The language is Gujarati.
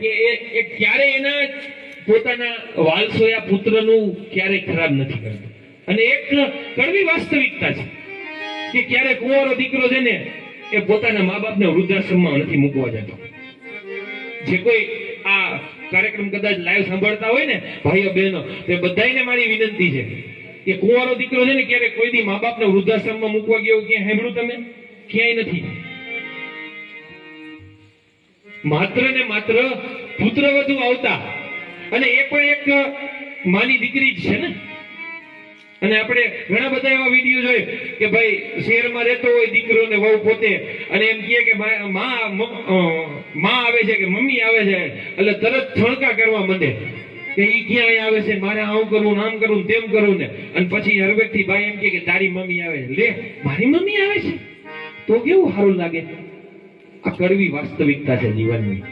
કે એ ક્યારે એના પોતાના વાલસોયા પુત્રનું ક્યારે ખરાબ નથી કરતો. અને એક કડવી વાસ્તવિકતા છે કે ક્યારે કુંવારો દીકરો છે ને એ પોતાના મા બાપને વૃદ્ધાશ્રમમાં નથી મૂકવા જતો. જે કોઈ આ કાર્યક્રમ કદાચ લાઈવ સાંભળતા હોય ને ભાઈઓ બહેનો, તે બધાને મારી વિનંતી છે કે કુંવારો દીકરો છે ને ક્યારે કોઈ દી મા બાપને વૃદ્ધાશ્રમમાં મૂકવા ગયો ક્યાં સાંભળ્યું તમે? ક્યાંય નથી. માત્ર ને માત્ર પુત્રવધુ આવતા, અને એ પણ એક માની દીકરી જ છે ને. અને આપણે ઘણા બધા એવા વિડીયો જોઈએ કે ભાઈ શહેરમાં રહેતો હોય દીકરો ને વહુ પોતે, અને એમ કહે કે માં આવે છે કે મમ્મી આવે છે એટલે તરત છણકા કરવા માંડે કે ઈ ક્યાં આવે છે, મારે આવું કરવું, આમ કરવું, તેમ કરવું ને. અને પછી હરવેકથી ભાઈ એમ કે તારી મમ્મી આવે છે. લે, મારી મમ્મી આવે છે તો કેવું સારું લાગે. આ કડવી વાસ્તવિકતા છે જીવનની.